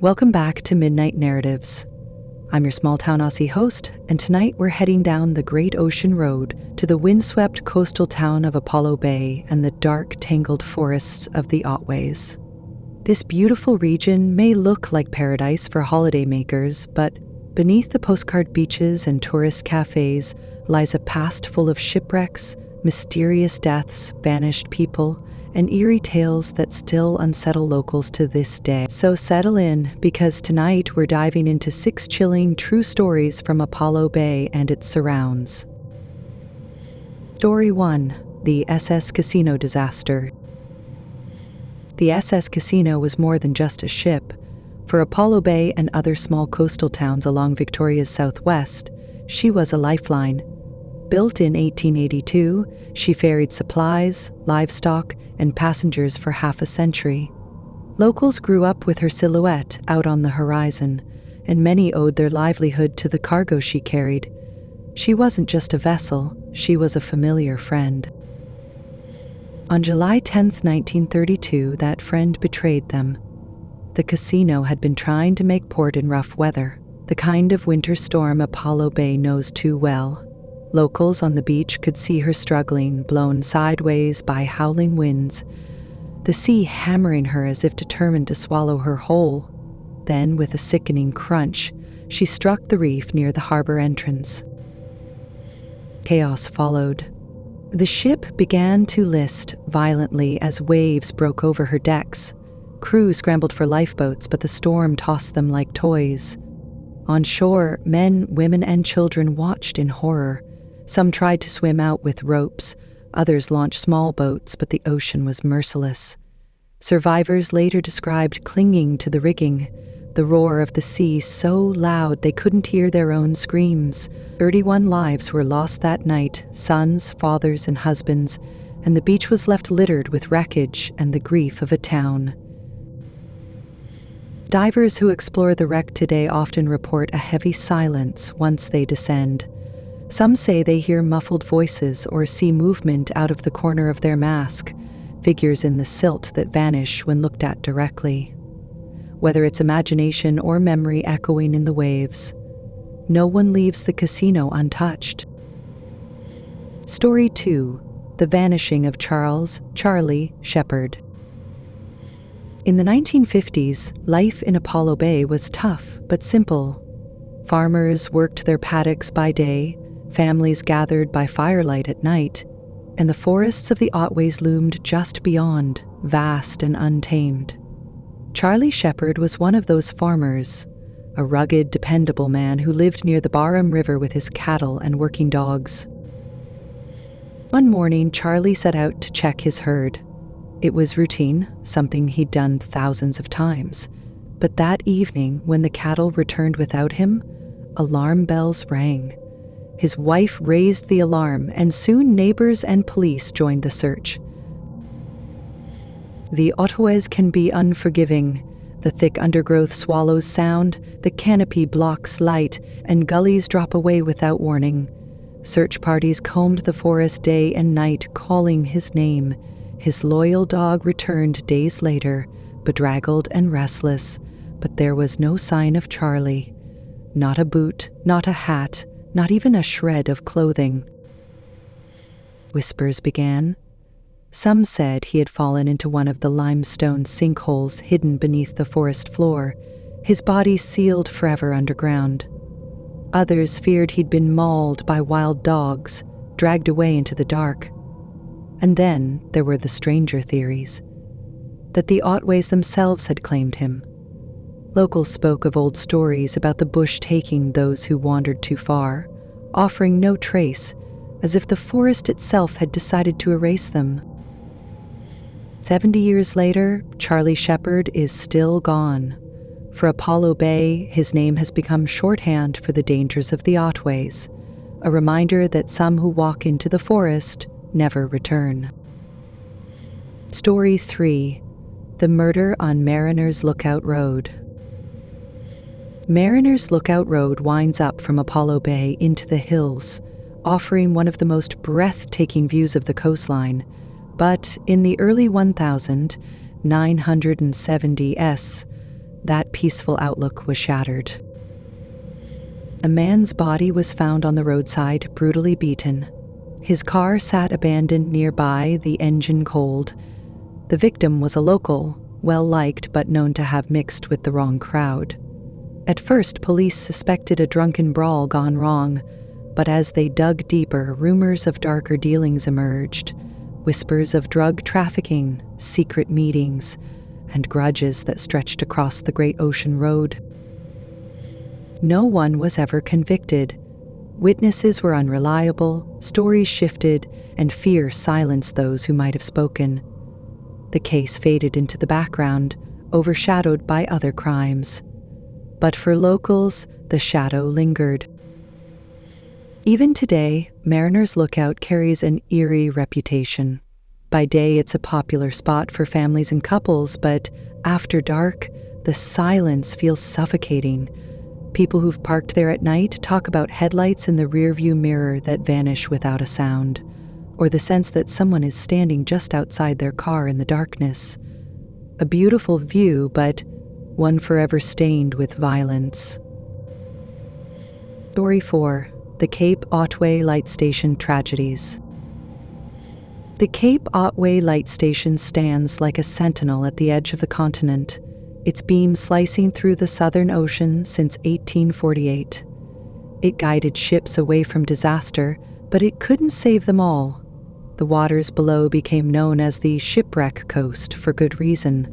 Welcome back to Midnight Narratives. I'm your small-town Aussie host, and tonight we're heading down the Great Ocean Road to the windswept coastal town of Apollo Bay and the dark, tangled forests of the Otways. This beautiful region may look like paradise for holidaymakers, but beneath the postcard beaches and tourist cafes lies a past full of shipwrecks, mysterious deaths, vanished people, and eerie tales that still unsettle locals to this day. So settle in, because tonight we're diving into 6 chilling true stories from Apollo Bay and its surrounds. Story 1. The SS Casino Disaster. The SS Casino was more than just a ship. For Apollo Bay and other small coastal towns along Victoria's southwest, she was a lifeline. Built in 1882, she ferried supplies, livestock, and passengers for half a century. Locals grew up with her silhouette out on the horizon, and many owed their livelihood to the cargo she carried. She wasn't just a vessel, she was a familiar friend. On July 10, 1932, that friend betrayed them. The casino had been trying to make port in rough weather, the kind of winter storm Apollo Bay knows too well. Locals on the beach could see her struggling, blown sideways by howling winds, the sea hammering her as if determined to swallow her whole. Then, with a sickening crunch, she struck the reef near the harbor entrance. Chaos followed. The ship began to list violently as waves broke over her decks. Crew scrambled for lifeboats, but the storm tossed them like toys. On shore, men, women, and children watched in horror. Some tried to swim out with ropes, others launched small boats, but the ocean was merciless. Survivors later described clinging to the rigging, the roar of the sea so loud they couldn't hear their own screams. 31 lives were lost that night, sons, fathers, and husbands, and the beach was left littered with wreckage and the grief of a town. Divers who explore the wreck today often report a heavy silence once they descend. Some say they hear muffled voices or see movement out of the corner of their mask, figures in the silt that vanish when looked at directly. Whether it's imagination or memory echoing in the waves, no one leaves the casino untouched. Story 2. The Vanishing of Charlie Shepard. In the 1950s, life in Apollo Bay was tough but simple. Farmers worked their paddocks by day, families gathered by firelight at night, and the forests of the Otways loomed just beyond, vast and untamed. Charlie Shepard was one of those farmers, a rugged, dependable man who lived near the Barham River with his cattle and working dogs. One morning, Charlie set out to check his herd. It was routine, something he'd done thousands of times. But that evening, when the cattle returned without him, alarm bells rang. His wife raised the alarm, and soon neighbors and police joined the search. The Otways can be unforgiving. The thick undergrowth swallows sound, the canopy blocks light, and gullies drop away without warning. Search parties combed the forest day and night, calling his name. His loyal dog returned days later, bedraggled and restless, but there was no sign of Charlie. Not a boot, not a hat, not even a shred of clothing. Whispers began. Some said he had fallen into one of the limestone sinkholes hidden beneath the forest floor, his body sealed forever underground. Others feared he'd been mauled by wild dogs, dragged away into the dark. And then there were the stranger theories, that the Otways themselves had claimed him. Locals spoke of old stories about the bush taking those who wandered too far, offering no trace, as if the forest itself had decided to erase them. 70 years later, Charlie Shepard is still gone. For Apollo Bay, his name has become shorthand for the dangers of the Otways, a reminder that some who walk into the forest never return. Story 3. The Murder on Mariner's Lookout Road. Mariner's Lookout Road winds up from Apollo Bay into the hills, offering one of the most breathtaking views of the coastline. But in the early 1970s, that peaceful outlook was shattered. A man's body was found on the roadside, brutally beaten. His car sat abandoned nearby, the engine cold. The victim was a local, well-liked but known to have mixed with the wrong crowd. At first, police suspected a drunken brawl gone wrong, but as they dug deeper, rumors of darker dealings emerged. Whispers of drug trafficking, secret meetings, and grudges that stretched across the Great Ocean Road. No one was ever convicted. Witnesses were unreliable, stories shifted, and fear silenced those who might have spoken. The case faded into the background, overshadowed by other crimes. But for locals, the shadow lingered. Even today, Mariner's Lookout carries an eerie reputation. By day, it's a popular spot for families and couples, but after dark, the silence feels suffocating. People who've parked there at night talk about headlights in the rearview mirror that vanish without a sound, or the sense that someone is standing just outside their car in the darkness. A beautiful view, but one forever stained with violence. Story 4. The Cape Otway Light Station Tragedies. The Cape Otway Light Station stands like a sentinel at the edge of the continent, its beam slicing through the Southern Ocean since 1848. It guided ships away from disaster, but it couldn't save them all. The waters below became known as the Shipwreck Coast for good reason.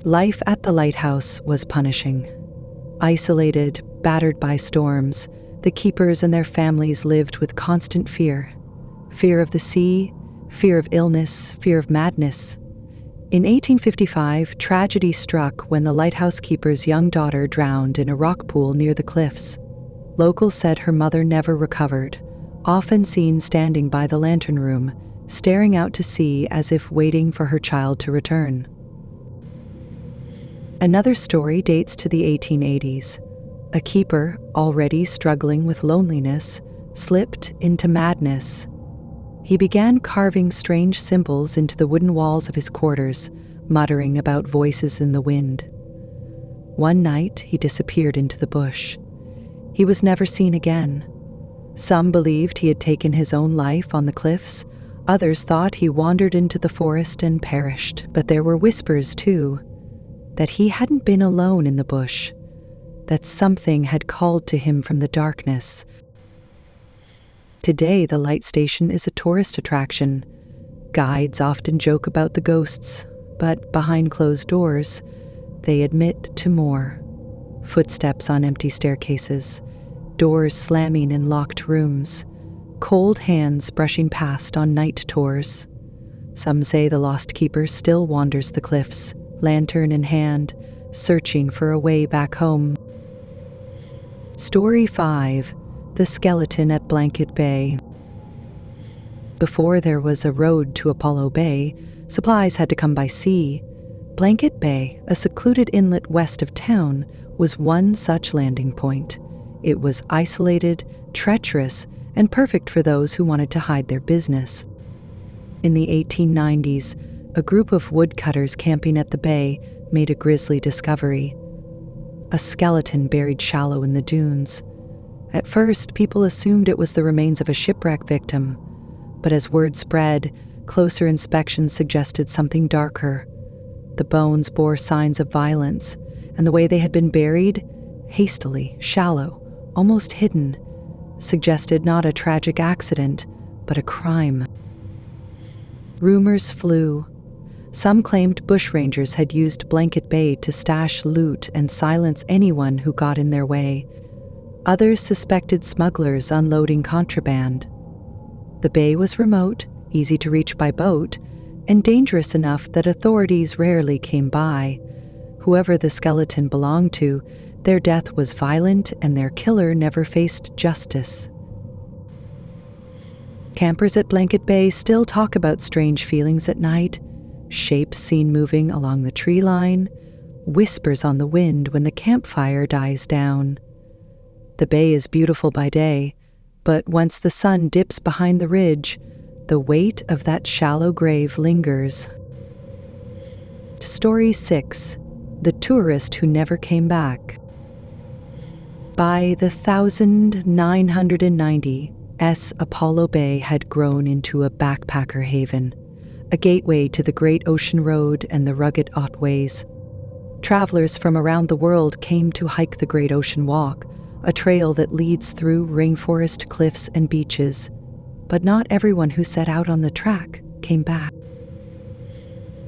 Life at the lighthouse was punishing. Isolated, battered by storms, the keepers and their families lived with constant fear. Fear of the sea, fear of illness, fear of madness. In 1855, tragedy struck when the lighthouse keeper's young daughter drowned in a rock pool near the cliffs. Locals said her mother never recovered, often seen standing by the lantern room, staring out to sea as if waiting for her child to return. Another story dates to the 1880s. A keeper, already struggling with loneliness, slipped into madness. He began carving strange symbols into the wooden walls of his quarters, muttering about voices in the wind. One night, he disappeared into the bush. He was never seen again. Some believed he had taken his own life on the cliffs. Others thought he wandered into the forest and perished. But there were whispers, too, that he hadn't been alone in the bush, that something had called to him from the darkness. Today, the light station is a tourist attraction. Guides often joke about the ghosts, but behind closed doors, they admit to more. Footsteps on empty staircases, doors slamming in locked rooms, cold hands brushing past on night tours. Some say the lost keeper still wanders the cliffs, lantern in hand, searching for a way back home. Story 5. The Skeleton at Blanket Bay. Before there was a road to Apollo Bay, supplies had to come by sea. Blanket Bay, a secluded inlet west of town, was one such landing point. It was isolated, treacherous, and perfect for those who wanted to hide their business. In the 1890s, a group of woodcutters camping at the bay made a grisly discovery: a skeleton buried shallow in the dunes. At first, people assumed it was the remains of a shipwreck victim, but as word spread, closer inspection suggested something darker. The bones bore signs of violence, and the way they had been buried, hastily, shallow, almost hidden, suggested not a tragic accident, but a crime. Rumors flew. Some claimed bushrangers had used Blanket Bay to stash loot and silence anyone who got in their way. Others suspected smugglers unloading contraband. The bay was remote, easy to reach by boat, and dangerous enough that authorities rarely came by. Whoever the skeleton belonged to, their death was violent and their killer never faced justice. Campers at Blanket Bay still talk about strange feelings at night, shapes seen moving along the tree line, whispers on the wind when the campfire dies down. The bay is beautiful by day, but once the sun dips behind the ridge, the weight of that shallow grave lingers. Story 6. the tourist who never came back. By the 1990s, Apollo Bay had grown into a backpacker haven, a gateway to the Great Ocean Road and the rugged Otways. Travelers from around the world came to hike the Great Ocean Walk, a trail that leads through rainforest cliffs and beaches. But not everyone who set out on the track came back.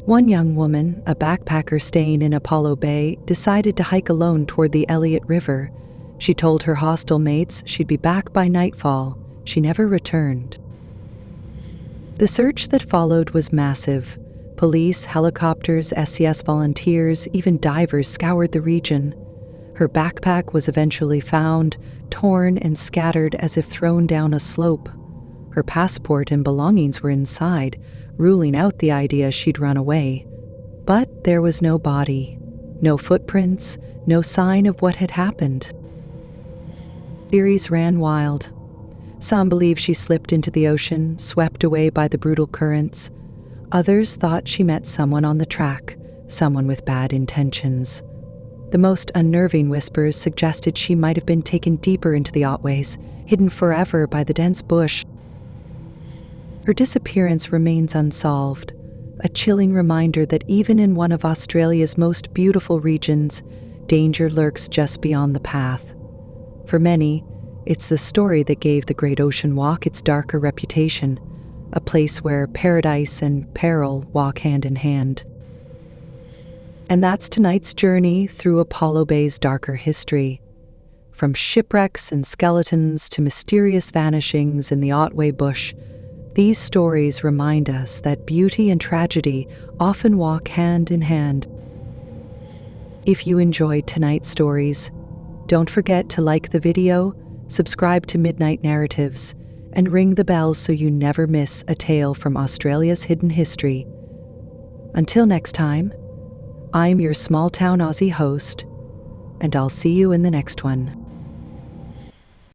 One young woman, a backpacker staying in Apollo Bay, decided to hike alone toward the Elliott River. She told her hostel mates she'd be back by nightfall. She never returned. The search that followed was massive. Police, helicopters, SCS volunteers, even divers scoured the region. Her backpack was eventually found, torn and scattered as if thrown down a slope. Her passport and belongings were inside, ruling out the idea she'd run away. But there was no body, no footprints, no sign of what had happened. Theories ran wild. Some believe she slipped into the ocean, swept away by the brutal currents. Others thought she met someone on the track, someone with bad intentions. The most unnerving whispers suggested she might have been taken deeper into the Otways, hidden forever by the dense bush. Her disappearance remains unsolved, a chilling reminder that even in one of Australia's most beautiful regions, danger lurks just beyond the path. For many, it's the story that gave the Great Ocean Walk its darker reputation, a place where paradise and peril walk hand in hand. And that's tonight's journey through Apollo Bay's darker history. From shipwrecks and skeletons to mysterious vanishings in the Otway bush, these stories remind us that beauty and tragedy often walk hand in hand. If you enjoyed tonight's stories, don't forget to like the video, subscribe to Midnight Narratives, and ring the bell so you never miss a tale from Australia's hidden history. Until next time, I'm your small-town Aussie host, and I'll see you in the next one.